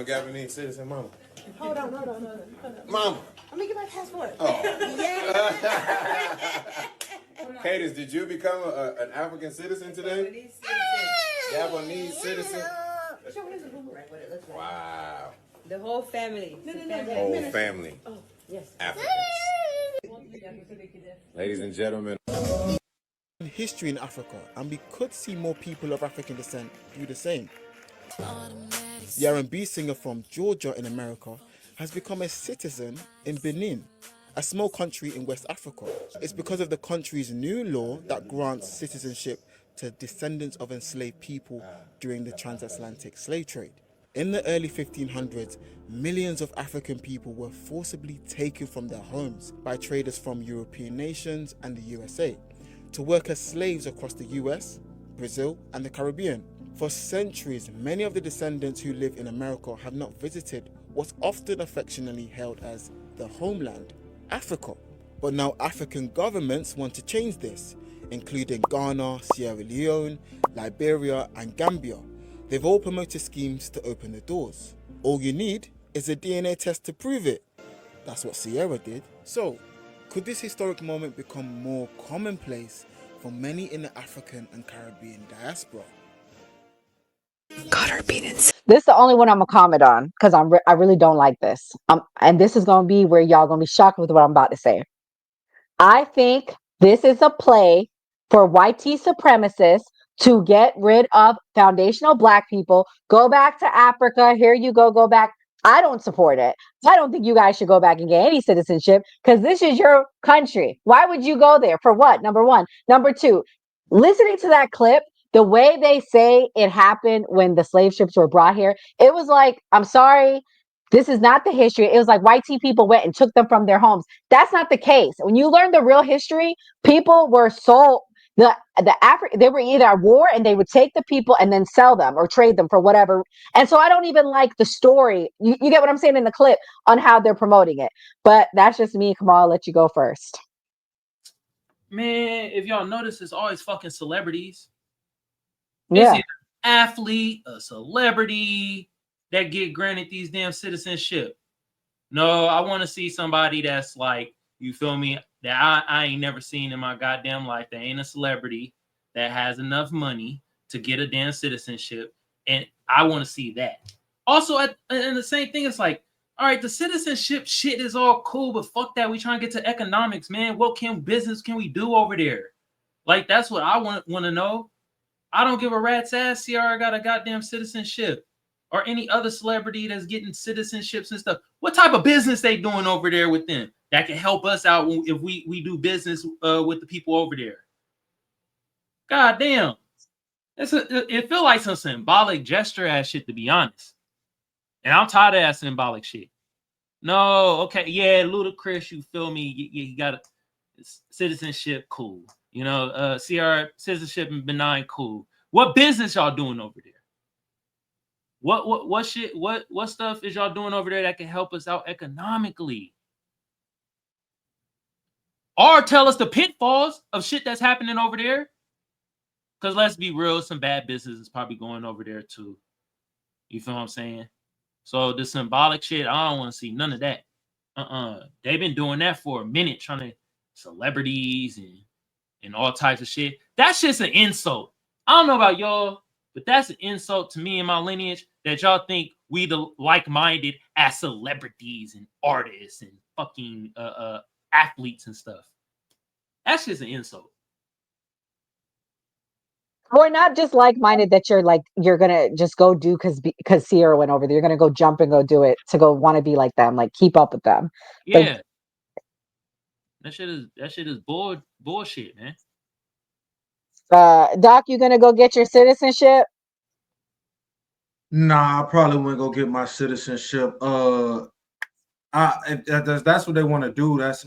A Gabonese citizen, mama. Hold on. Mama. Let me get my passport. Oh. Yeah. Cadence, did you become an African citizen today? Gabonese citizen. Show me the boomerang, what it looks like. Wow. The whole family. Whole family. Oh, yes. Africans. Ladies and gentlemen. History in Africa, and we could see more people of African descent do the same. The R&B singer from Georgia in America has become a citizen in Benin, a small country in West Africa. It's because of the country's new law that grants citizenship to descendants of enslaved people during the transatlantic slave trade. In the early 1500s, millions of African people were forcibly taken from their homes by traders from European nations and the USA to work as slaves across the US, Brazil, and the Caribbean. For centuries, many of the descendants who live in America have not visited what's often affectionately held as the homeland, Africa. But now African governments want to change this, including Ghana, Sierra Leone, Liberia, and Gambia. They've all promoted schemes to open the doors. All you need is a DNA test to prove it. That's what Sierra did. So, could this historic moment become more commonplace for many in the African and Caribbean diaspora? This is the only one I'm gonna comment on because I really don't like this. And this is gonna be where y'all gonna be shocked with what I'm about to say. I think this is a play for white supremacists to get rid of foundational Black people. Go back to Africa. Here you go back. I don't support it. I don't think you guys should go back and get any citizenship because this is your country. Why would you go there? For what? Number one. Number two, listening to that clip, the way they say it happened when the slave ships were brought here, it was like, I'm sorry, this is not the history. It was like white people went and took them from their homes. That's not the case. When you learn the real history, people were sold. They were either at war and they would take the people and then sell them or trade them for whatever. And so I don't even like the story. You get what I'm saying in the clip on how they're promoting it. But that's just me. Kamal, I'll let you go first. Man, if y'all notice, it's always fucking celebrities. Yeah. It's either athlete, a celebrity that get granted these damn citizenship. No, I want to see somebody that's like, you feel me, that I ain't never seen in my goddamn life. That ain't a celebrity that has enough money to get a damn citizenship. And I want to see that. Also, and the same thing, it's like, all right, the citizenship shit is all cool, but fuck that. We trying to get to economics, man. What business can we do over there? Like, that's what I want to know. I don't give a rat's ass. Ciara got a goddamn citizenship, or any other celebrity that's getting citizenships and stuff. What type of business they doing over there with them that can help us out if we do business with the people over there? God damn. It feel like some symbolic gesture ass shit, to be honest. And I'm tired of that symbolic shit. No, okay, yeah, Ludacris, you feel me? You got a citizenship, cool. You know, CR citizenship and benign, cool. What business y'all doing over there? What shit? What stuff is y'all doing over there that can help us out economically? Or tell us the pitfalls of shit that's happening over there. Because let's be real, some bad business is probably going over there too. You feel what I'm saying? So the symbolic shit, I don't want to see none of that. They've been doing that for a minute, trying to celebrities and all types of shit. That shit's an insult. I don't know about y'all, but that's an insult to me and my lineage that y'all think we the like-minded as celebrities and artists and fucking athletes and stuff. That's just an insult. We're not just like-minded that you're gonna just go do because Sierra went over there. You're gonna go jump and go do it to go want to be like them, like keep up with them. Yeah. That shit is bullshit, man. Doc, you gonna go get your citizenship? Nah, I probably wouldn't go get my citizenship. That's what they want to do. That's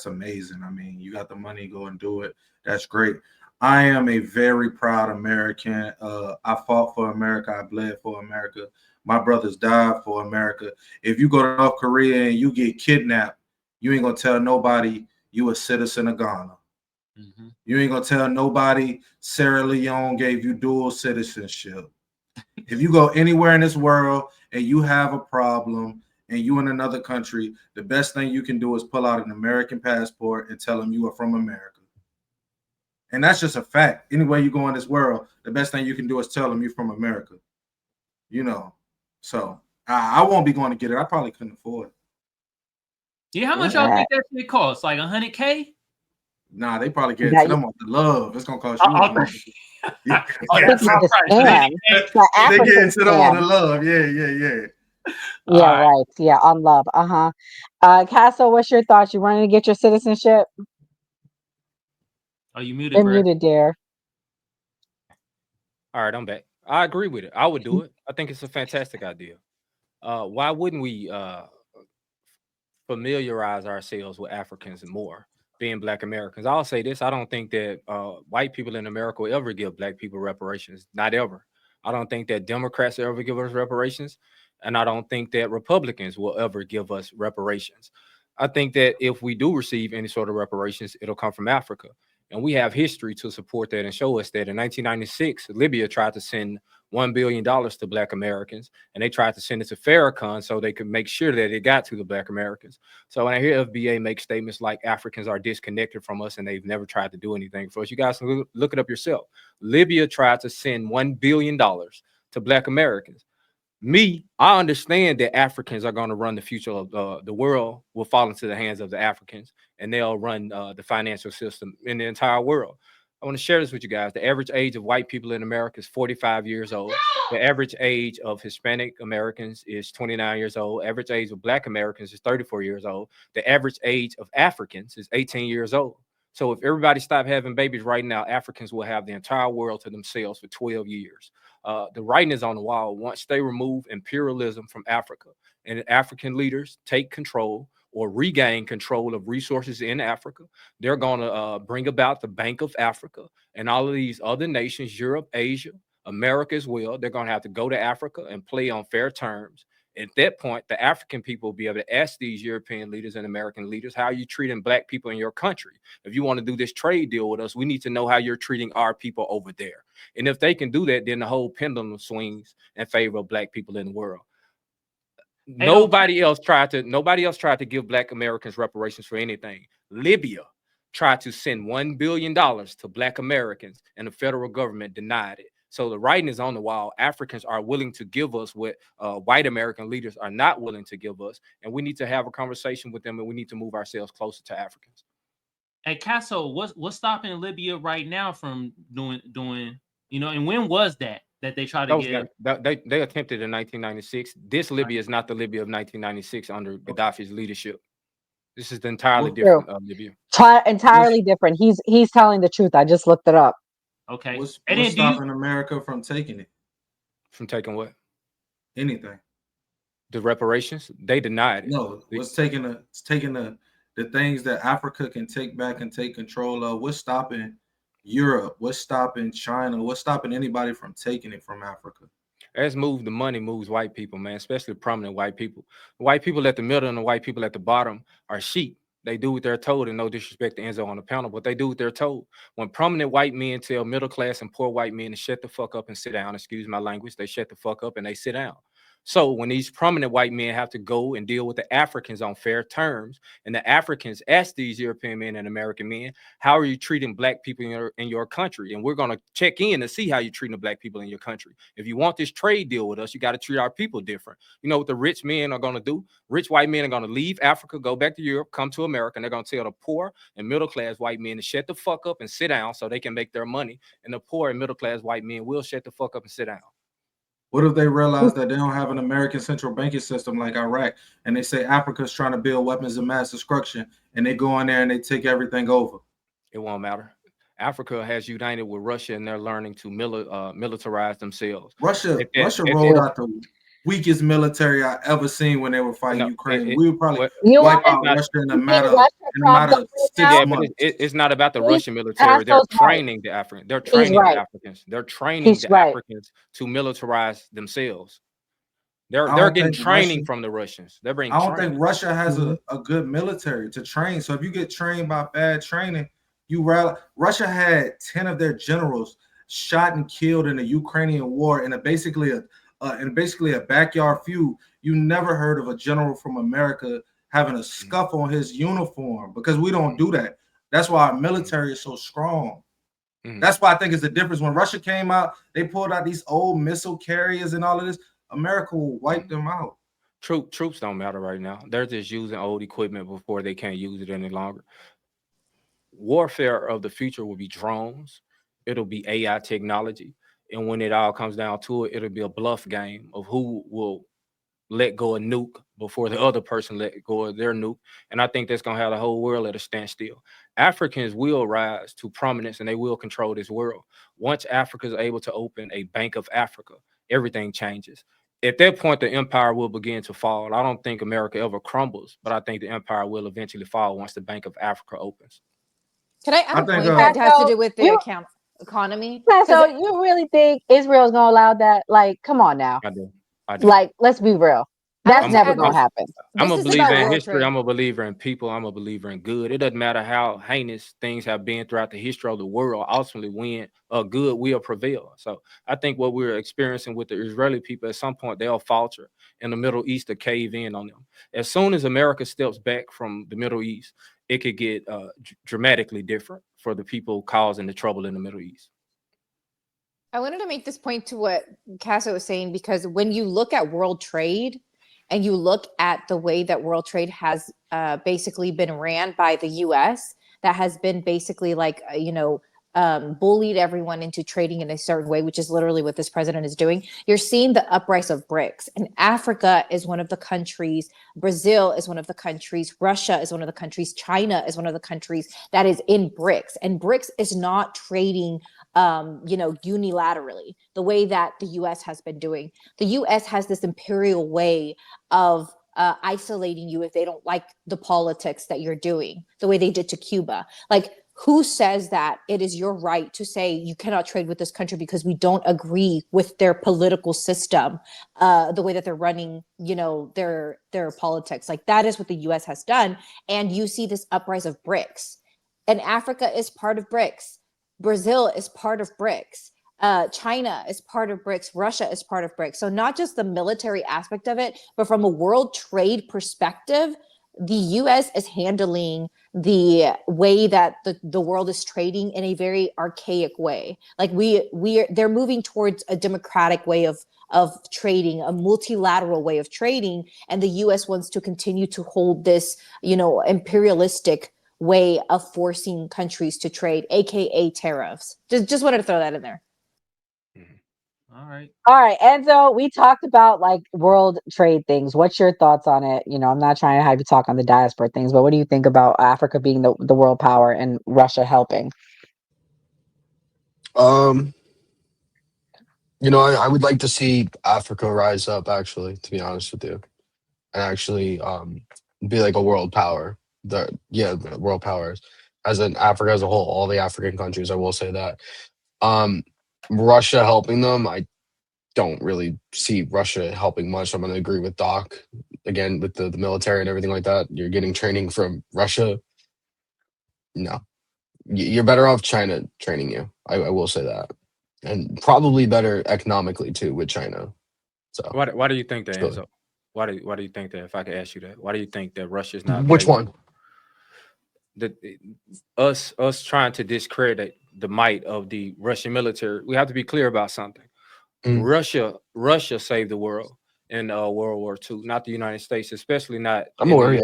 amazing. I mean, you got the money, go and do it. That's great. I am a very proud American. I fought for America. I bled for America. My brothers died for America. If you go to North Korea and you get kidnapped, you ain't gonna tell nobody you a citizen of Ghana. Mm-hmm. You ain't gonna tell nobody Sierra Leone gave you dual citizenship. If you go anywhere in this world and you have a problem and you in another country, the best thing you can do is pull out an American passport and tell them you are from America. And that's just a fact. Anywhere you go in this world, the best thing you can do is tell them you're from America. You know, so I won't be going to get it. I probably couldn't afford it. Yeah, how much y'all think that shit costs? Like $100K? Nah, they probably get it to them on the love. It's gonna cost you. That's my price. They get into them on the love. Yeah. Yeah, right. Yeah, on love. Castle, what's your thoughts? You running to get your citizenship? Oh, you muted, You're bro. muted, dear. All right, I'm back. I agree with it. I would do it. I think it's a fantastic idea. Why wouldn't we familiarize ourselves with Africans more, being Black Americans? I'll say this: I don't think that white people in America will ever give Black people reparations. Not ever. I don't think that Democrats will ever give us reparations, and I don't think that Republicans will ever give us reparations. I think that if we do receive any sort of reparations, it'll come from Africa. And we have history to support that and show us that in 1996, Libya tried to send $1 billion to Black Americans, and they tried to send it to Farrakhan so they could make sure that it got to the Black Americans. So when I hear FBA make statements like Africans are disconnected from us and they've never tried to do anything for us, you guys can look it up yourself. Libya tried to send $1 billion to Black Americans. I understand that Africans are going to run the future of the world will fall into the hands of the Africans, and they'll run the financial system in the entire world. I want to share this with you guys. The average age of white people in America is 45 years old. The average age of Hispanic Americans is 29 years old. Average age of Black Americans is 34 years old. The average age of Africans is 18 years old. So if everybody stopped having babies right now, Africans will have the entire world to themselves for 12 years. The writing is on the wall. Once they remove imperialism from Africa and African leaders take control or regain control of resources in Africa, they're going to bring about the Bank of Africa and all of these other nations, Europe, Asia, America as well. They're going to have to go to Africa and play on fair terms. At that point, the African people will be able to ask these European leaders and American leaders, how are you treating Black people in your country? If you want to do this trade deal with us, we need to know how you're treating our people over there. And if they can do that, then the whole pendulum swings in favor of Black people in the world. Nobody else tried to give Black Americans reparations for anything. Libya tried to send $1 billion to Black Americans, and the federal government denied it. So the writing is on the wall. Africans are willing to give us what white American leaders are not willing to give us, and we need to have a conversation with them, and we need to move ourselves closer to Africans. Hey, Castle, what's stopping Libya right now from doing? And when was that they tried to get? They attempted in 1996. This Libya is not the Libya of 1996 under Gaddafi's leadership. This is the entirely different Libya. Entirely different. He's telling the truth. I just looked it up. Okay. What's stopping America from taking it? From taking what? Anything. The reparations? They denied it. No, what's taking the things that Africa can take back and take control of? What's stopping Europe? What's stopping China? What's stopping anybody from taking it from Africa? As the money moves white people, man, especially prominent white people. The white people at the middle and the white people at the bottom are sheep. They do what they're told, and no disrespect to Enzo on the panel, but they do what they're told. When prominent white men tell middle class and poor white men to shut the fuck up and sit down, excuse my language, they shut the fuck up and they sit down. So when these prominent white men have to go and deal with the Africans on fair terms, and the Africans ask these European men and American men, how are you treating Black people in your country? And we're going to check in to see how you're treating the Black people in your country. If you want this trade deal with us, you got to treat our people different. You know what the rich men are going to do? Rich white men are going to leave Africa, go back to Europe, come to America, and they're going to tell the poor and middle class white men to shut the fuck up and sit down so they can make their money. And the poor and middle class white men will shut the fuck up and sit down. What if they realize that they don't have an American central banking system like Iraq, and they say Africa's trying to build weapons of mass destruction, and they go in there and they take everything over? It won't matter. Africa has united with Russia, and they're learning to militarize themselves. Russia rolled out the weakest military I ever seen when they were fighting Ukraine. We would probably wipe out Russia in a matter of 6 months. It's not about the Russian military. They're training the Africans. They're training the Africans. They're training the Africans to militarize themselves. They're getting training from the Russians. They're bringing. I don't think Russia has a good military to train. So if you get trained by bad training, Russia had 10 of their generals shot and killed in the Ukrainian war in basically a backyard feud. You never heard of a general from America having a scuff on his uniform, because we don't do that. That's why our military is so strong. That's why I think it's the difference. When Russia came out, they pulled out these old missile carriers and all of this. America will wipe them out. Troops don't matter right now. They're just using old equipment before they can't use it any longer. Warfare of the future will be drones. It'll be AI technology. And when it all comes down to it, it'll be a bluff game of who will let go of nuke before the other person let go of their nuke. And I think that's going to have the whole world at a standstill. Africans will rise to prominence and they will control this world. Once Africa is able to open a Bank of Africa, everything changes. At that point, the empire will begin to fall. I don't think America ever crumbles, but I think the empire will eventually fall once the Bank of Africa opens. Can I add a think, point that has to do with the economy? So you really think Israel's gonna allow that? Like, come on now. I do. Like, let's be real. That's never gonna happen. I'm a This is believer about in world history. trade. I'm a believer in people. I'm a believer in good. It doesn't matter how heinous things have been throughout the history of the world. Ultimately, when good will prevail. So I think what we're experiencing with the Israeli people, at some point they'll falter and the Middle East to cave in on them. As soon as America steps back from the Middle East, it could get dramatically different for the people causing the trouble in the Middle East. I wanted to make this point to what Casa was saying, because when you look at world trade and you look at the way that world trade has basically been ran by the US, that has been basically like, bullied everyone into trading in a certain way, which is literally what this president is doing. You're seeing the uprise of BRICS, and Africa is one of the countries, Brazil is one of the countries, Russia is one of the countries, China is one of the countries that is in BRICS, and BRICS is not trading unilaterally the way that the US has been doing. The US has this imperial way of isolating you if they don't like the politics that you're doing, the way they did to Cuba. Like, who says that it is your right to say you cannot trade with this country because we don't agree with their political system, the way that they're running, their politics? Like, that is what the US has done. And you see this uprise of BRICS, and Africa is part of BRICS. Brazil is part of BRICS. China is part of BRICS. Russia is part of BRICS. So not just the military aspect of it, but from a world trade perspective, the US is handling the way that the world is trading in a very archaic way. Like they're moving towards a democratic way of trading, a multilateral way of trading. And the US wants to continue to hold this, imperialistic way of forcing countries to trade, aka tariffs. Just wanted to throw that in there. All right. Enzo, we talked about like world trade things. What's your thoughts on it? I'm not trying to have you talk on the diaspora things, but what do you think about Africa being the world power and Russia helping? I would like to see Africa rise up, actually, to be honest with you, and actually be like a world power. The world powers, as in Africa as a whole, all the African countries. I will say that. Russia helping them, I don't really see Russia helping much. I'm going to agree with Doc again with the military and everything like that. You're getting training from Russia. No, you're better off China training you. I will say that, and probably better economically too with China. So why do you think that, sure. Enzo? Why do you think that? If I could ask you that, why do you think that Russia's not? Which one? Us trying to discredit the might of the Russian military. We have to be clear about something. Russia saved the world in World War II, not the United States, especially not I'm aware.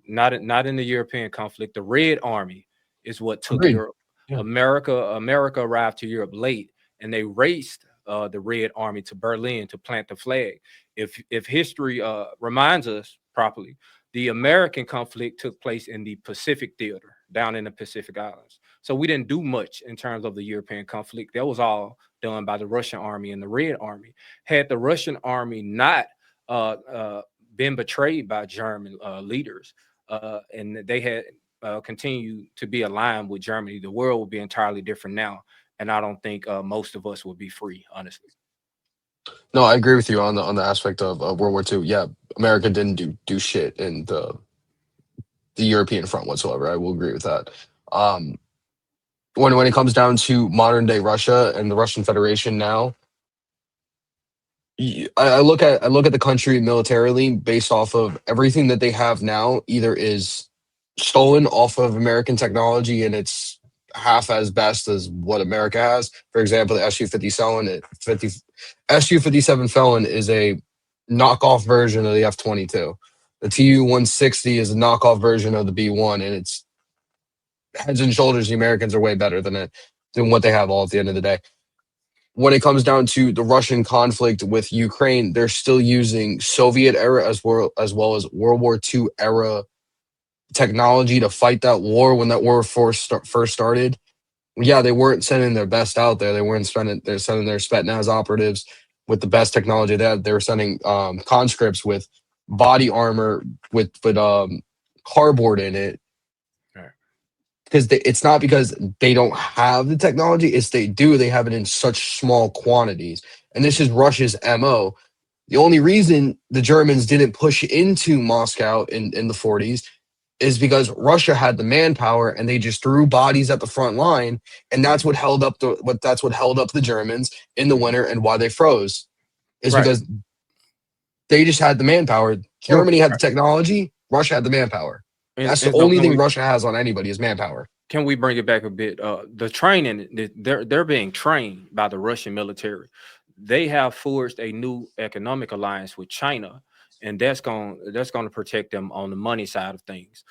Not in the European conflict. The Red Army is what took Agreed. Europe. Yeah. America arrived to Europe late, and they raced the Red Army to Berlin to plant the flag. If history reminds us properly, the American conflict took place in the Pacific theater, down in the Pacific Islands. So we didn't do much in terms of the European conflict. That was all done by the Russian army and the Red Army. Had the Russian army not been betrayed by German leaders, and they had continued to be aligned with Germany, the world would be entirely different now. And I don't think most of us would be free, honestly. No, I agree with you on the aspect of World War II. Yeah, America didn't do shit in the European front whatsoever. I will agree with that. when it comes down to modern day Russia and the Russian Federation now, I look at the country militarily based off of everything that they have now. Either is stolen off of American technology and it's half as best as what America has. For example, the Su-57 Felon is a knockoff version of the F-22. The Tu-160 is a knockoff version of the B-1, and it's heads and shoulders the Americans are way better than what they have all at the end of the day. When it comes down to the Russian conflict with Ukraine, they're still using Soviet era as well as World War II era technology to fight that war when that war first started. Yeah, they weren't sending their best out there. They're sending their Spetsnaz operatives with the best technology they were sending conscripts with body armor with cardboard in it. Because it's not because they don't have the technology, it's they have it in such small quantities. And this is Russia's MO. The only reason the Germans didn't push into Moscow in the 40s is because Russia had the manpower and they just threw bodies at the front line, and that's what held up the Germans in the winter and why they froze. Is because they just had the manpower. Germany had the technology, Russia had the manpower. That's the only thing Russia has on anybody is manpower. Can we bring it back a bit? The training, they're being trained by the Russian military. They have forged a new economic alliance with China, and that's going to protect them on the money side of things.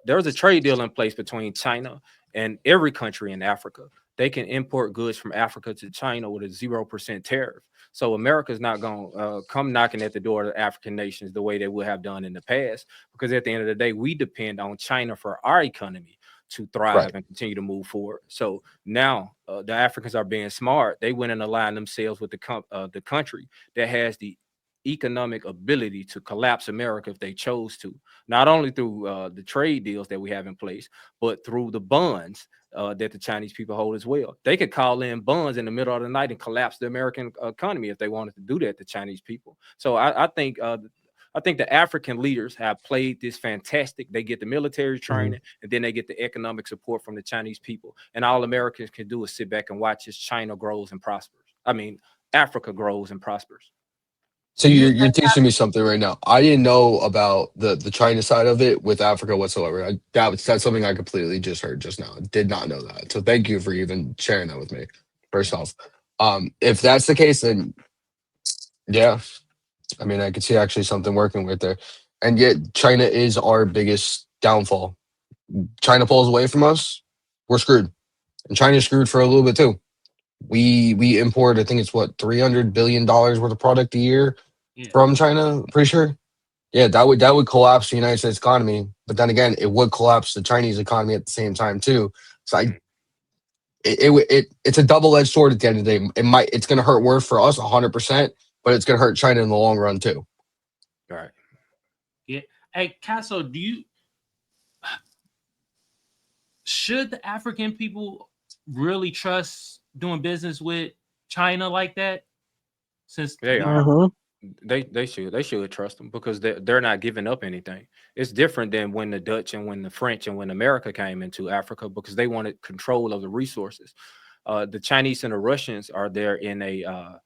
There's a trade deal in place between China and every country in Africa. They can import goods from Africa to China with a 0% tariff. So America's not going to come knocking at the door of the African nations the way they would have done in the past, because at the end of the day, we depend on China for our economy to thrive and continue to move forward. So now the Africans are being smart. They went and aligned themselves with the country that has the economic ability to collapse America if they chose to, not only through the trade deals that we have in place, but through the bonds that the Chinese people hold as well. They could call in bonds in the middle of the night and collapse the American economy if they wanted to do that to Chinese people. So I think the African leaders have played this fantastic. They get the military training, and then they get the economic support from the Chinese people. And all Americans can do is sit back and watch as China grows and prospers. I mean, Africa grows and prospers. So you're teaching me something right now. I didn't know about the China side of it with Africa whatsoever. That's something I completely just heard just now. I did not know that. So thank you for even sharing that with me. First off, if that's the case, then yeah, I mean, I could see actually something working with there. And yet China is our biggest downfall. China pulls away from us, we're screwed. And China's screwed for a little bit too. We import, I think it's what, $300 billion worth of product a year from China, I'm pretty sure. Yeah, that would collapse the United States economy. But then again, it would collapse the Chinese economy at the same time too. So it's a double-edged sword at the end of the day. It's gonna hurt worse for us 100%, but it's gonna hurt China in the long run too. All right. Yeah. Hey, Casso, should the African people really trust doing business with China like that? Since they are, they should trust them, because they're not giving up anything. It's different than when the Dutch and when the French and when America came into Africa, because they wanted control of the resources. The Chinese and the Russians are there in a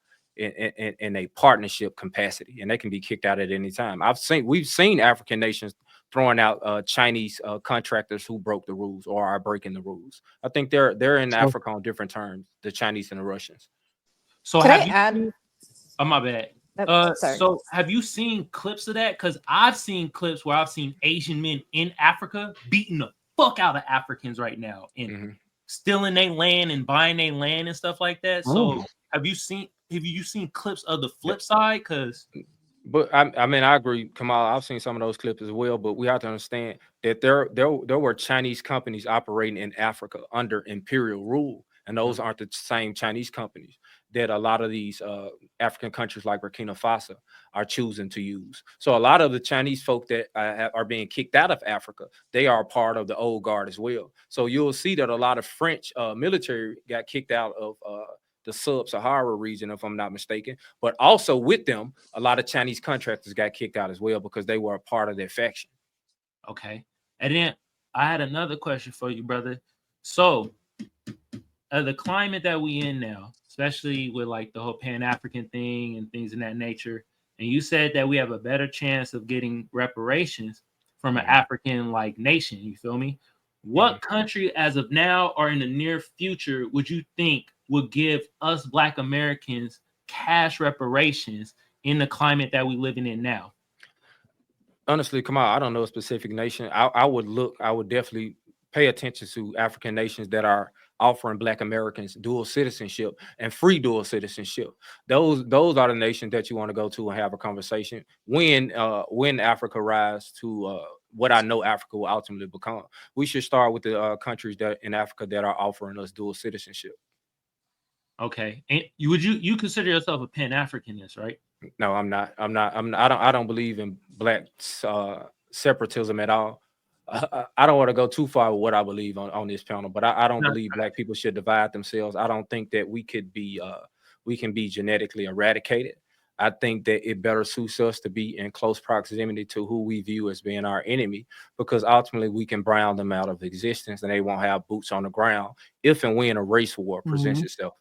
partnership capacity, and they can be kicked out at any time. We've seen African nations throwing out Chinese contractors who broke the rules or are breaking the rules. I think they're in Africa on different terms, the Chinese and the Russians. So Can I add? Oh, my bad. So have you seen clips of that? Because I've seen clips where I've seen Asian men in Africa beating the fuck out of Africans right now and stealing their land and buying their land and stuff like that. So have you seen clips of the flip side? But I mean, I agree, Kamal. I've seen some of those clips as well, but we have to understand that there were Chinese companies operating in Africa under imperial rule, and those aren't the same Chinese companies that a lot of these African countries like Burkina Faso are choosing to use. So a lot of the Chinese folk that are being kicked out of Africa, they are part of the old guard as well. So you'll see that a lot of French military got kicked out of the sub-Sahara region, if I'm not mistaken. But also with them, a lot of Chinese contractors got kicked out as well because they were a part of their faction. Okay. And then I had another question for you, brother. So the climate that we in now, especially with like the whole Pan-African thing and things in that nature, and you said that we have a better chance of getting reparations from an African like nation. You feel me? What country, as of now or in the near future, would you think would give us Black Americans cash reparations in the climate that we living in now? Honestly, come on, I don't know a specific nation. I would definitely pay attention to African nations that are offering Black Americans dual citizenship and free dual citizenship. Those are the nations that you want to go to and have a conversation when Africa rise to what I know Africa will ultimately become. We should start with the countries that in Africa that are offering us dual citizenship. Okay, and you consider yourself a Pan-Africanist, right? No, I'm not. I don't believe in Black separatism at all. I don't want to go too far with what I believe on this panel, but I don't believe Black people should divide themselves. I don't think that we can be genetically eradicated. I think that it better suits us to be in close proximity to who we view as being our enemy, because ultimately we can brown them out of existence and they won't have boots on the ground if and when a race war presents itself.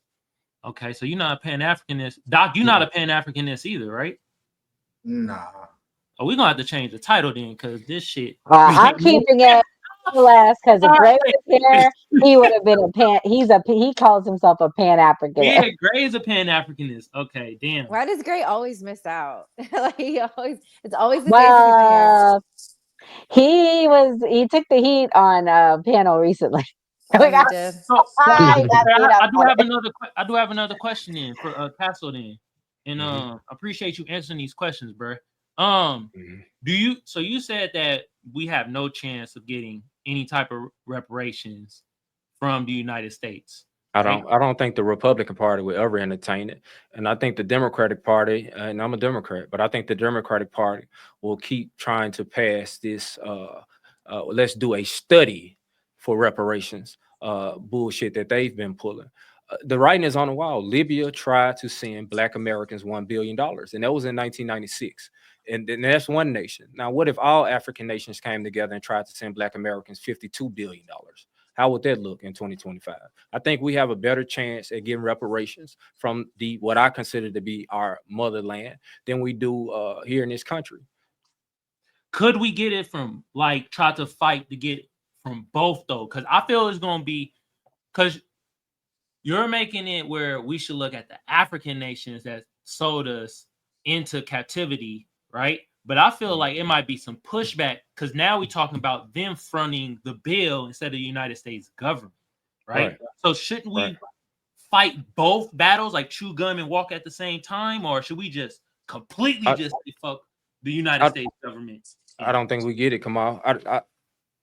Okay, so you're not a Pan-Africanist. Doc, you're not a Pan-Africanist either, right? Nah. Oh, we're gonna have to change the title then, because this shit. I'm keeping it last because if Gray was here, he would have been a pan. He calls himself a Pan-Africanist. Yeah, Gray is a Pan-Africanist. Okay, damn. Why does Gray always miss out? Like it's always the Well, he took the heat on a panel recently. he did. I do have another question in for Castle then, and appreciate you answering these questions, bro. So you said that we have no chance of getting any type of reparations from the United States. I don't think the Republican Party will ever entertain it. And I think the Democratic Party, and I'm a Democrat, but I think the Democratic Party will keep trying to pass this let's do a study for reparations bullshit that they've been pulling. The writing is on the wall. Libya tried to send Black Americans $1 billion, and that was in 1996. And then that's one nation. Now, what if all African nations came together and tried to send Black Americans $52 billion? How would that look in 2025? I think we have a better chance at getting reparations from what I consider to be our motherland than we do here in this country. Could we get it from try to fight to get it from both though? Because I feel it's gonna be, because you're making it where we should look at the African nations that sold us into captivity, right? But I feel like it might be some pushback, because now we're talking about them fronting the bill instead of the United States government, right? So shouldn't we fight both battles, like chew gum and walk at the same time, or should we just completely just fuck the United States government? I don't think we get it, Kamal.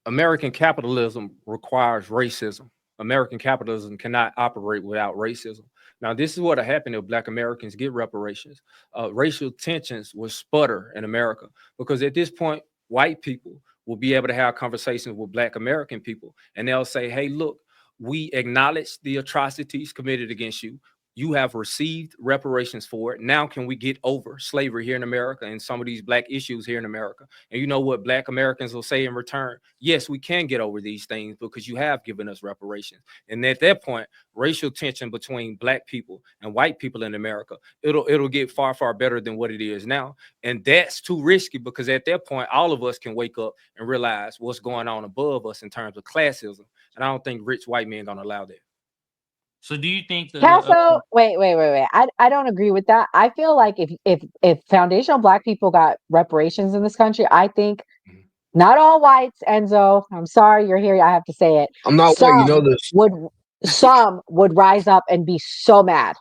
American capitalism requires racism. American capitalism cannot operate without racism. Now, this is what happened if Black Americans get reparations. Racial tensions will sputter in America, because at this point, white people will be able to have conversations with Black American people, and they'll say, hey, look, we acknowledge the atrocities committed against you. You have received reparations for it. Now can we get over slavery here in America and some of these Black issues here in America? And you know what Black Americans will say in return? Yes, we can get over these things because you have given us reparations. And at that point, racial tension between Black people and white people in America, it'll get far, far better than what it is now. And that's too risky, because at that point, all of us can wake up and realize what's going on above us in terms of classism. And I don't think rich white men are going to allow that. So do you think that Castle, wait. I don't agree with that. I feel like if foundational Black people got reparations in this country, I think not all whites, Enzo, I'm sorry you're here, I have to say it. I'm not white, you know this. Some would rise up and be so mad.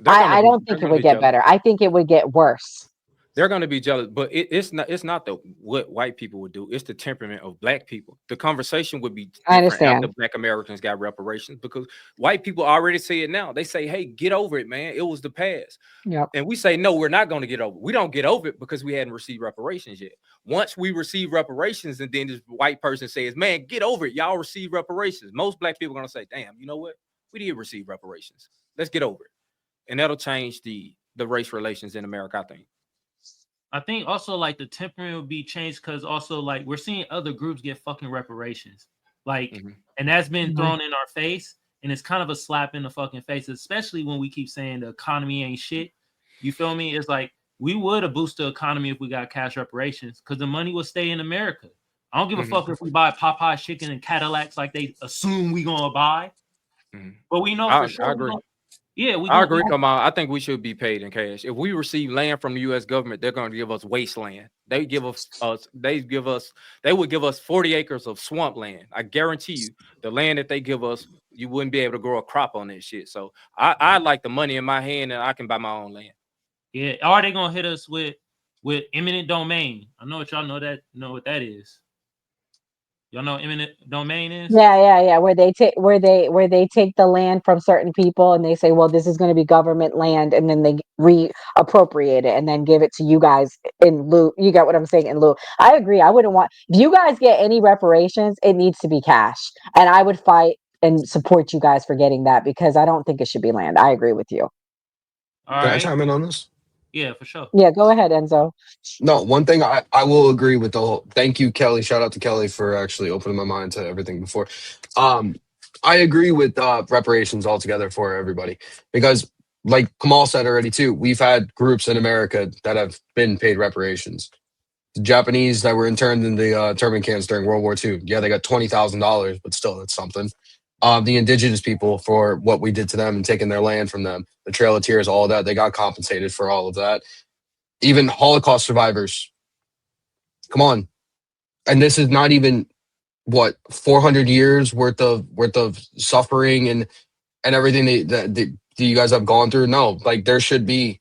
I don't think it would get better. I think it would get worse. They're going to be jealous, but it's not what white people would do. It's the temperament of Black people. The conversation would be different. I understand. After Black Americans got reparations, because white people already say it now. They say, hey, get over it, man. It was the past. Yep. And we say, no, we're not going to get over it. We don't get over it because we hadn't received reparations yet. Once we receive reparations, and then this white person says, man, get over it. Y'all receive reparations. Most Black people are going to say, damn, you know what? We did receive reparations. Let's get over it. And that'll change the race relations in America, I think. I think also the temperament will be changed, because also we're seeing other groups get fucking reparations, and that's been thrown in our face. and it's kind of a slap in the fucking face, especially when we keep saying the economy ain't shit. You feel me? It's like we would have boosted the economy if we got cash reparations, because the money would stay in America. I don't give a fuck if we buy Popeye chicken and Cadillacs like they assume we gonna buy, but we know for sure. I agree. We I agree. Come on, I think we should be paid in cash. If we receive land from the U.S. government, they're going to give us wasteland. They would give us 40 acres of swampland. I guarantee you, the land that they give us, you wouldn't be able to grow a crop on that shit. So I like the money in my hand, and I can buy my own land. Yeah, are they gonna hit us with eminent domain? I know what y'all know what that is. Y'all know eminent domain is? Yeah. Where they take the land from certain people and they say, well, this is going to be government land, and then they reappropriate it and then give it to you guys in lieu. You get what I'm saying? In lieu. I agree. I wouldn't want, if you guys get any reparations, it needs to be cash. And I would fight and support you guys for getting that, because I don't think it should be land. I agree with you. All Can right. I chime in on this? Yeah, for sure. Yeah, go ahead, Enzo. No, one thing I will agree with the whole. Thank you, Kelly. Shout out to Kelly for actually opening my mind to everything before. I agree with reparations altogether for everybody, because, like Kamal said already too, we've had groups in America that have been paid reparations. The Japanese that were interned in the internment camps during World War II, yeah, they got $20,000, but still, that's something. The indigenous people, for what we did to them and taking their land from them, the Trail of Tears, all of that, they got compensated for all of that. Even Holocaust survivors. Come on. And this is not even, what, 400 years worth of suffering and everything that you guys have gone through. No, like, there should be,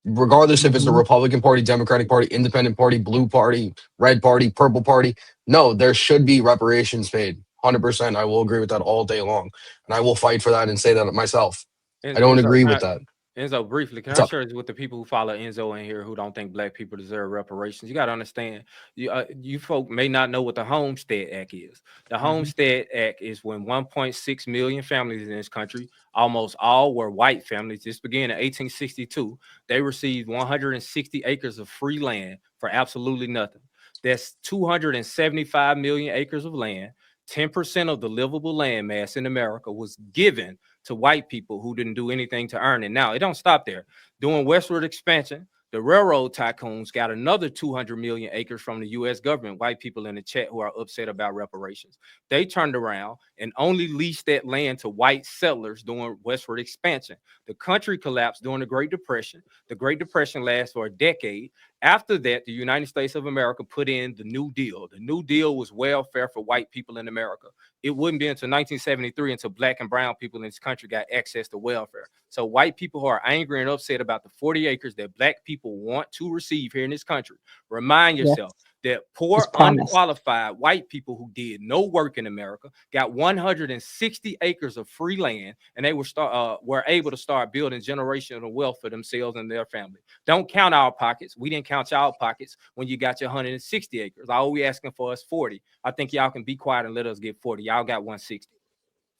regardless if it's the Republican Party, Democratic Party, Independent Party, Blue Party, Red Party, Purple Party. No, there should be reparations paid. 100%. I will agree with that all day long. And I will fight for that and say that myself. I don't agree with that. Enzo, briefly, can I share this with the people who follow Enzo in here who don't think black people deserve reparations? You got to understand, you folk may not know what the Homestead Act is. The Homestead Act is when 1.6 million families in this country, almost all were white families. This began in 1862. They received 160 acres of free land for absolutely nothing. That's 275 million acres of land. 10% of the livable land mass in America was given to white people who didn't do anything to earn it. Now, it don't stop there. During westward expansion, the railroad tycoons got another 200 million acres from the U.S. government. White people in the chat who are upset about reparations. They turned around and only leased that land to white settlers during westward expansion. The country collapsed during the Great Depression. The Great Depression lasted for a decade. After that, the United States of America put in the New Deal. The New Deal was welfare for white people in America. It wouldn't be until 1973 until black and brown people in this country got access to welfare. So white people who are angry and upset about the 40 acres that black people want to receive here in this country, remind yourself that poor, unqualified white people who did no work in America got 160 acres of free land, and they were able to start building generational wealth for themselves and their family. Don't count our pockets. We didn't count y'all pockets when you got your 160 acres. All we asking for is 40. I think y'all can be quiet and let us get 40. Y'all got 160.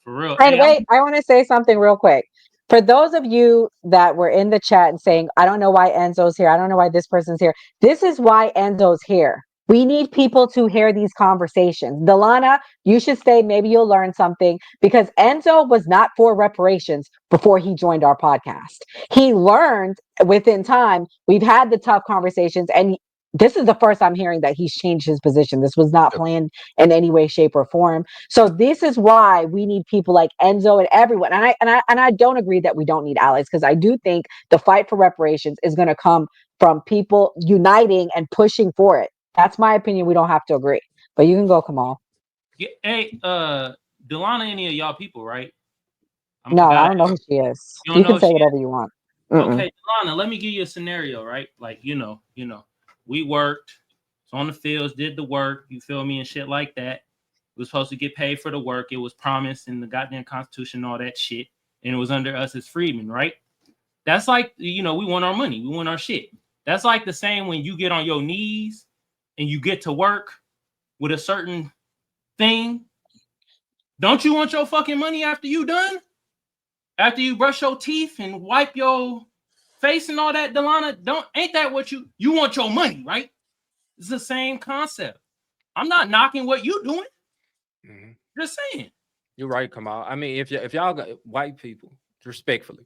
For real. And wait, I want to say something real quick. For those of you that were in the chat and saying, I don't know why Enzo's here, I don't know why this person's here, this is why Enzo's here. We need people to hear these conversations. Delana, you should stay. Maybe you'll learn something, because Enzo was not for reparations before he joined our podcast. He learned within time. We've had the tough conversations, and this is the first I'm hearing that he's changed his position. This was not planned in any way, shape, or form. So this is why we need people like Enzo and everyone. And I don't agree that we don't need allies, because I do think the fight for reparations is going to come from people uniting and pushing for it. That's my opinion. We don't have to agree, but you can go, Kamal. Yeah, hey, Delana, any of y'all people, right? No, I don't know who she is. You can say whatever you want. Okay, Delana, let me give you a scenario, right? Like, you know, we worked on the fields, did the work, you feel me, and shit like that. We were supposed to get paid for the work. It was promised in the goddamn Constitution, all that shit, and it was under us as freedmen, right? That's like, we want our money, we want our shit. That's like the same when you get on your knees and you get to work with a certain thing. Don't you want your fucking money after you done? After you brush your teeth and wipe your face and all that, Delana? Ain't that what you want your money, right? It's the same concept. I'm not knocking what you doing. Just saying. You're right, Kamal. I mean, if y'all got white people, respectfully,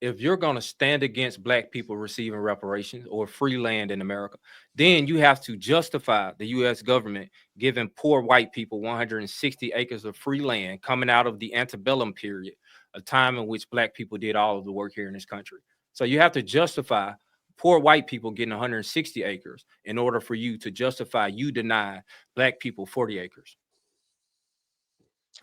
if you're going to stand against black people receiving reparations or free land in America, then you have to justify the U.S. government giving poor white people 160 acres of free land coming out of the antebellum period, a time in which black people did all of the work here in this country. So you have to justify poor white people getting 160 acres in order for you to justify you deny black people 40 acres.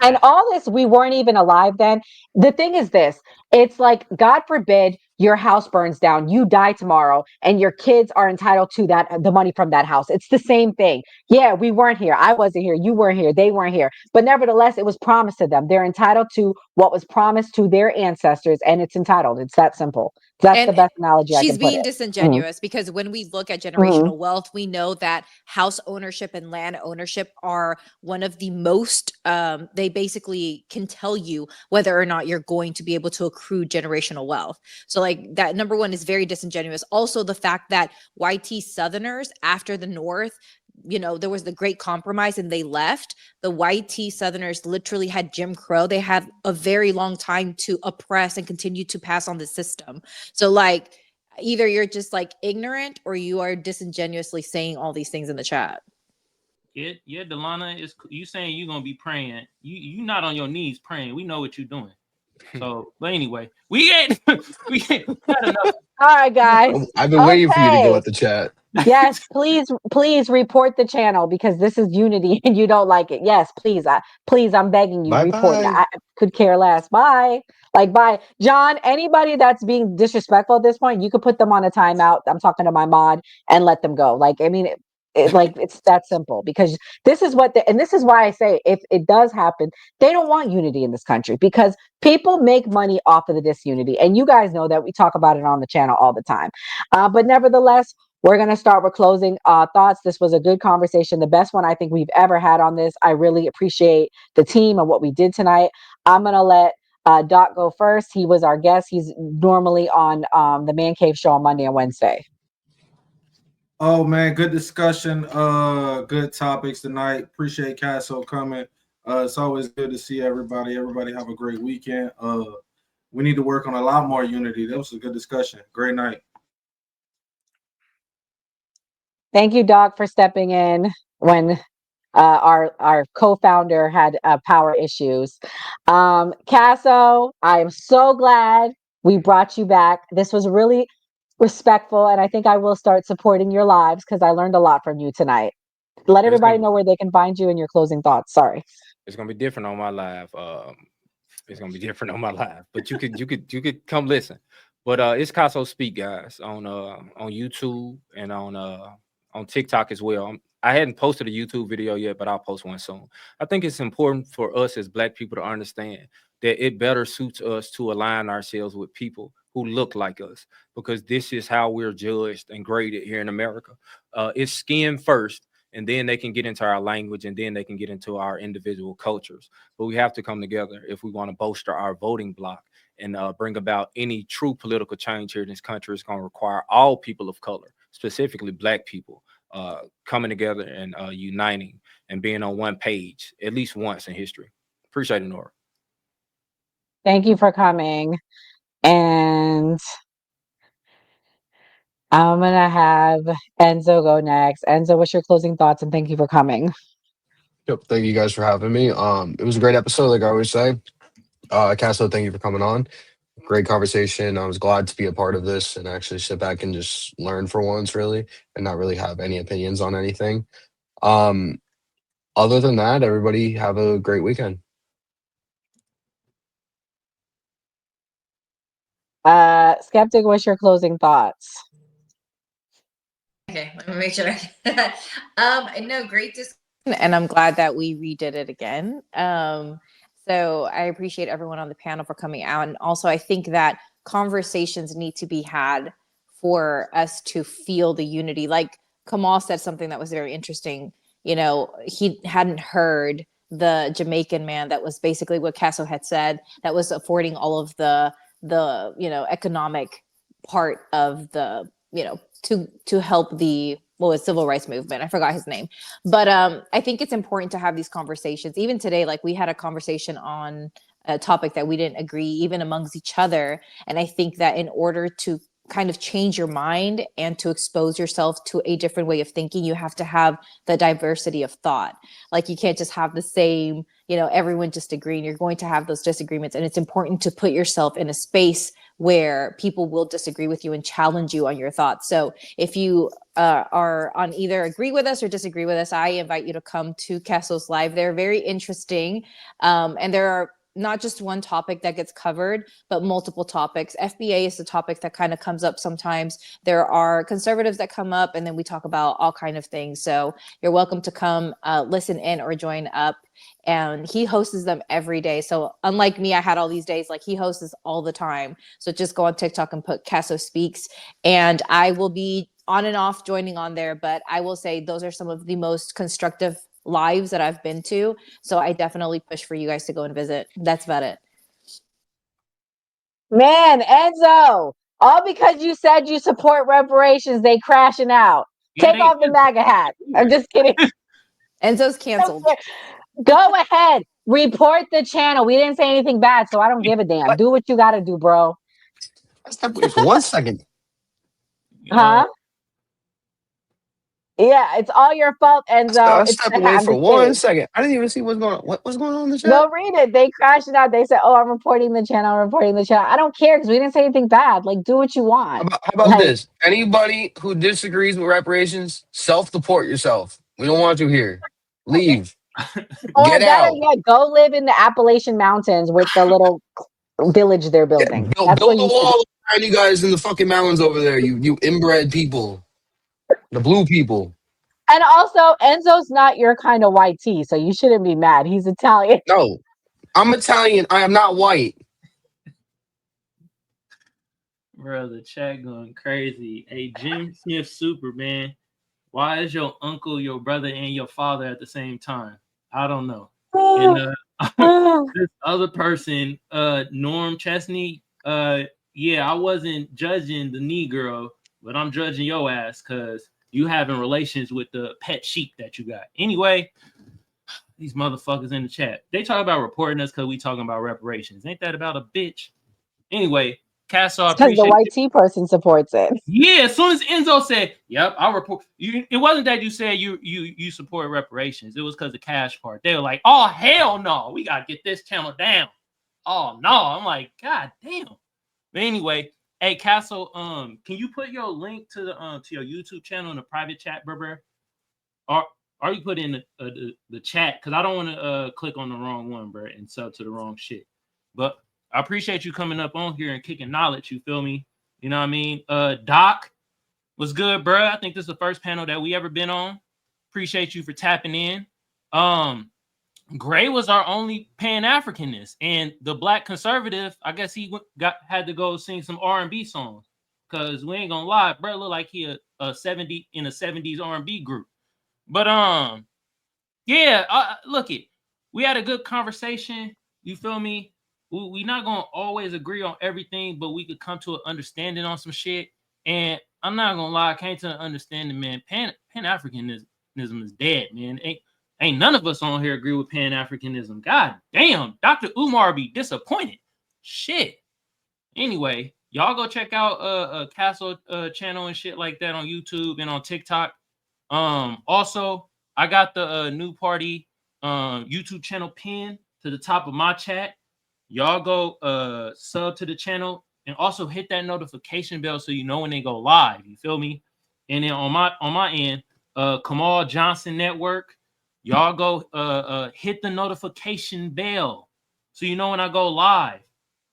And all this, we weren't even alive then. The thing is this, it's like, God forbid your house burns down, you die tomorrow, and your kids are entitled to the money from that house. It's the same thing. Yeah, we weren't here. I wasn't here. You weren't here. They weren't here. But nevertheless, it was promised to them. They're entitled to what was promised to their ancestors, and it's entitled. It's that simple. That's the And best analogy I she's can put being it. disingenuous because when we look at generational wealth, we know that house ownership and land ownership are one of the most, they basically can tell you whether or not you're going to be able to accrue generational wealth. So like that, number one, is very disingenuous. Also the fact that YT Southerners after the North, there was the Great Compromise and they left. The YT Southerners literally had Jim Crow. They had a very long time to oppress and continue to pass on the system. So like either you're just like ignorant or you are disingenuously saying all these things in the chat. Yeah, Delana, is you saying you're gonna be praying. You not on your knees praying. We know what you're doing. So, but anyway, we ain't not enough. All right, guys. I've been waiting for you to go Okay. at the chat. Yes, please report the channel because this is unity and you don't like it. Yes, please, I'm begging you, Bye report. bye. I could care less. Bye. Like, bye. John, anybody that's being disrespectful at this point, you could put them on a timeout. I'm talking to my mod and let them go. Like, I mean, it's that simple because this is and this is why I say if it does happen, they don't want unity in this country because people make money off of the disunity. And you guys know that we talk about it on the channel all the time. But nevertheless, we're going to start with closing thoughts. This was a good conversation, the best one I think we've ever had on this. I really appreciate the team and what we did tonight. I'm going to let Doc go first. He was our guest. He's normally on the Man Cave show on Monday and Wednesday. Oh man, good discussion. Good topics tonight. Appreciate Casso coming. It's always good to see everybody. Everybody have a great weekend. We need to work on a lot more unity. That was a good discussion. Great night. Thank you, Doc, for stepping in when our co-founder had power issues. Casso, I am so glad we brought you back. This was really respectful, and I think I will start supporting your lives because I learned a lot from you tonight. Let everybody know where they can find you and your closing thoughts. Sorry. It's gonna be different on my live. It's gonna be different on my live, but you could come listen. But it's Casso Speak, guys, on YouTube and on TikTok as well. I hadn't posted a YouTube video yet, but I'll post one soon. I think it's important for us as Black people to understand that it better suits us to align ourselves with people who look like us, because this is how we're judged and graded here in America. It's skin first, and then they can get into our language, and then they can get into our individual cultures. But we have to come together if we want to bolster our voting bloc and bring about any true political change here in this country. It's going to require all people of color, specifically Black people, coming together and uniting and being on one page at least once in history. Appreciate it, Nora. Thank you for coming. And I'm going to have Enzo go next. Enzo, what's your closing thoughts? And thank you for coming. Yep, thank you guys for having me. It was a great episode, like I always say. Casso, thank you for coming on. Great conversation. I was glad to be a part of this and actually sit back and just learn for once, really, and not really have any opinions on anything. Other than that, everybody have a great weekend. Skeptic, what's your closing thoughts? Okay, let me make sure. No, great discussion, and I'm glad that we redid it again. So I appreciate everyone on the panel for coming out, and also I think that conversations need to be had for us to feel the unity. Like Kamal said something that was very interesting. He hadn't heard the Jamaican man that was basically what Casso had said, that was affording all of the economic part of the to help the well, his civil rights movement. I forgot his name. But I think it's important to have these conversations. Even today, like we had a conversation on a topic that we didn't agree even amongst each other. And I think that in order to kind of change your mind and to expose yourself to a different way of thinking, you have to have the diversity of thought. Like you can't just have the same, you know, everyone just agreeing. You're going to have those disagreements. And it's important to put yourself in a space where people will disagree with you and challenge you on your thoughts. So if you are on either agree with us or disagree with us, I invite you to come to Castle's Live. They're very interesting. And there are not just one topic that gets covered, but multiple topics. FBA is the topic that kind of comes up sometimes. There are conservatives that come up, and then we talk about all kind of things. So you're welcome to come listen in or join up. And he hosts them every day. So unlike me, I had all these days, like he hosts all the time. So just go on TikTok and put Casso Speaks, and I will be on and off joining on there. But I will say those are some of the most constructive lives that I've been to. So I definitely push for you guys to go and visit. That's about it. Man, Enzo, all because you said you support reparations, they crashing out. Yeah, Take off the MAGA hat. I'm just kidding. Enzo's canceled. Go ahead. Report the channel. We didn't say anything bad, so I don't give a damn. What? Do what you got to do, bro. Step away for 1 second. Huh? Yeah, it's all your fault, Enzo. I It's stepped the away hat. I'm for just 1 kidding. second. I didn't even see what's going on. What's going on in the chat? Go read it. They crashed it out. They said, "Oh, I'm reporting the channel. I'm reporting the channel." I don't care because we didn't say anything bad. Like, do what you want. How about Like, this? Anybody who disagrees with reparations, self-deport yourself. We don't want you here. Leave. or Get better out. yet, go live in the Appalachian Mountains with the little village they're building. Build, That's what build a you should. wall around you guys in the fucking mountains over there. You inbred people. The blue people. And also, Enzo's not your kind of white tea, so you shouldn't be mad. He's Italian. No. I'm Italian. I am not white. Bro, the chat going crazy. Hey, Jim Smith Superman, why is your uncle, your brother, and your father at the same time? I don't know. And this other person, Norm Chesney, yeah, I wasn't judging the Negro, but I'm judging your ass because you having relations with the pet sheep that you got. Anyway, these motherfuckers in the chat, they talk about reporting us because we talking about reparations. Ain't that about a bitch? Anyway, Castle, I Because the appreciate white it. tea person supports it. Yeah, as soon as Enzo said, "Yep, I'll report," you, it wasn't that you said you support reparations. It was because the cash part. They were like, "Oh hell no, we gotta get this channel down." Oh no, I'm like, God damn. But anyway, hey Castle, can you put your link to the to your YouTube channel in the private chat, bro? Or you put in the chat because I don't want to click on the wrong one, bro, and sub to the wrong shit. But I appreciate you coming up on here and kicking knowledge. You feel me? You know what I mean? Doc was good, bro. I think this is the first panel that we ever been on. Appreciate you for tapping in. Gray was our only Pan-Africanist, and the black conservative, I guess he had to go sing some R&B songs because we ain't gonna lie, bro, look like he a 70s R&B group. But yeah, look it. We had a good conversation. You feel me? We not gonna always agree on everything, but we could come to an understanding on some shit. And I'm not gonna lie, I came to an understanding, man. Pan-Africanism is dead, man. Ain't none of us on here agree with Pan-Africanism. God damn, Dr. Umar be disappointed. Shit. Anyway, y'all go check out Castle channel and shit like that on YouTube and on TikTok. Also, I got the new party YouTube channel pinned to the top of my chat. Y'all go sub to the channel and also hit that notification bell so you know when they go live. You feel me? And then on my end, Kamal Johnson Network, y'all go hit the notification bell so you know when I go live,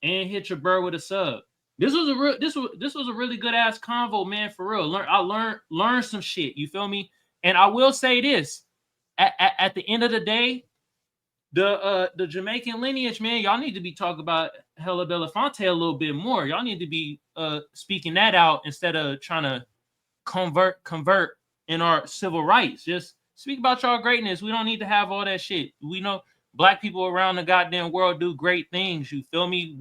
and hit your bird with a sub. This was a really good ass convo, man. For real, I learned some shit. You feel me? And I will say this: at the end of the day, the Jamaican lineage, man, y'all need to be talking about Hella Belafonte a little bit more. Y'all need to be speaking that out instead of trying to convert in our civil rights. Just speak about y'all greatness. We don't need to have all that shit. We know black people around the goddamn world do great things. You feel me?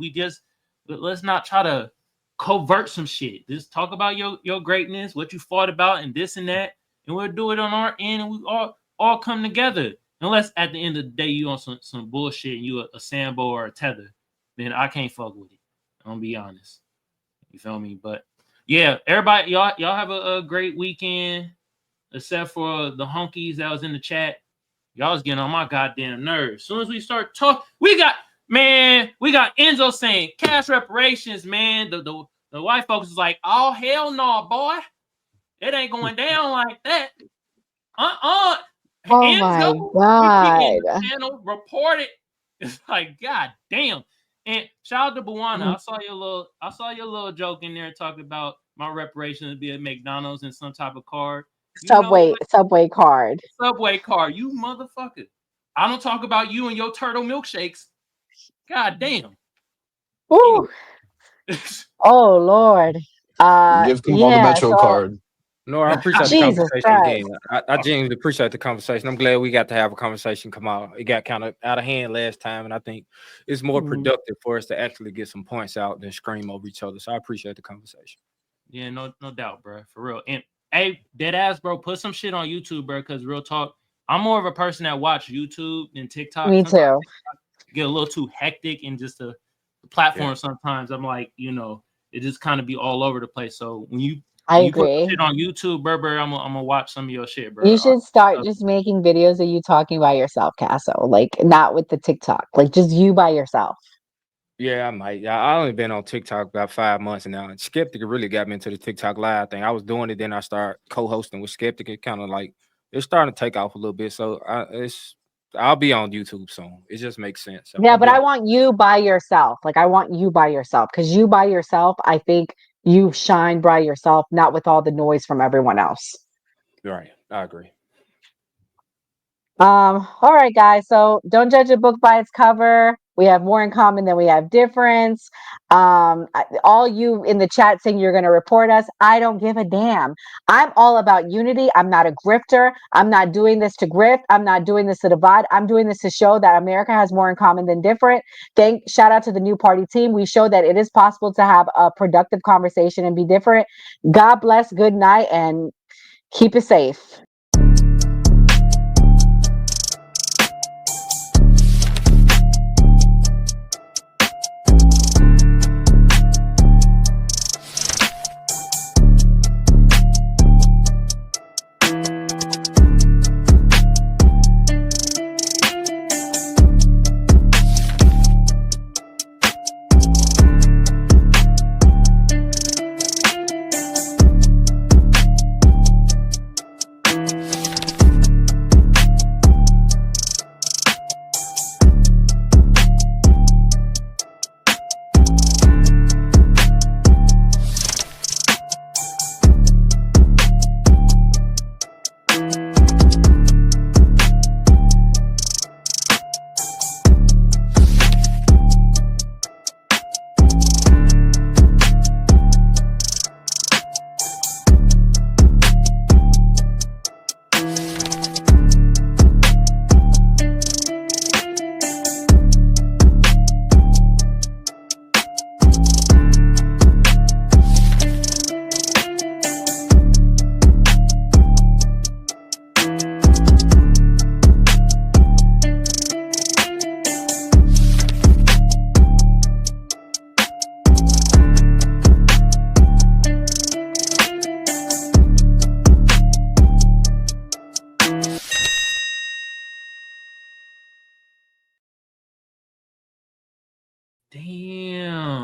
Let's not try to covert some shit. Just talk about your greatness, what you fought about, and this and that. and we'll do it on our end, and we all come together. Unless at the end of the day you on some bullshit and you a Sambo or a Tether, then I can't fuck with it. I'm gonna be honest. You feel me? But yeah, everybody, y'all have a great weekend, except for the honkies that was in the chat. Y'all was getting on my goddamn nerves. As soon as we start talking, we got Enzo saying cash reparations, man. The white folks is like, oh hell no, boy. It ain't going down like that. Oh Enzo, my we in the God. channel reported. It's like, god damn. And shout out to Buwana. Mm. I saw your little joke in there talking about my reparations be at McDonald's and some type of card. You know what? Subway card. Subway card, you motherfucker. I don't talk about you and your turtle milkshakes. God damn. Woo. Oh Lord. Give Kumar the Yeah, Metro so card. No, I appreciate the Jesus conversation Christ. again. I genuinely appreciate the conversation. I'm glad we got to have a conversation come out. It got kind of out of hand last time, and I think it's more productive for us to actually get some points out than scream over each other. So I appreciate the conversation. Yeah, no doubt, bro. For real. And hey, dead ass, bro, put some shit on YouTube, bro. Because real talk, I'm more of a person that watch YouTube than TikTok. Me Sometimes too. TikTok get a little too hectic and just the platform. Sometimes I'm like, it just kind of be all over the place. So when you put shit on YouTube, bro, I'm gonna watch some of your shit, bro. You should start just making videos of you talking by yourself, Casso. Like not with the TikTok. Like just you by yourself. Yeah, I might. I only been on TikTok about 5 months now. And Skeptic really got me into the TikTok live thing. I was doing it, then I started co-hosting with Skeptic. It kind of like it's starting to take off a little bit. So I'll be on YouTube soon. It just makes sense. So Yeah, but I want you by yourself. Like I want you by yourself because you by yourself, I think you shine by yourself, not with all the noise from everyone else. Right, I agree. All right, guys. So don't judge a book by its cover. We have more in common than we have difference. All you in the chat saying you're going to report us, I don't give a damn. I'm all about unity. I'm not a grifter. I'm not doing this to grift. I'm not doing this to divide. I'm doing this to show that America has more in common than different. Shout out to the new party team. We show that it is possible to have a productive conversation and be different. God bless. Good night and keep it safe.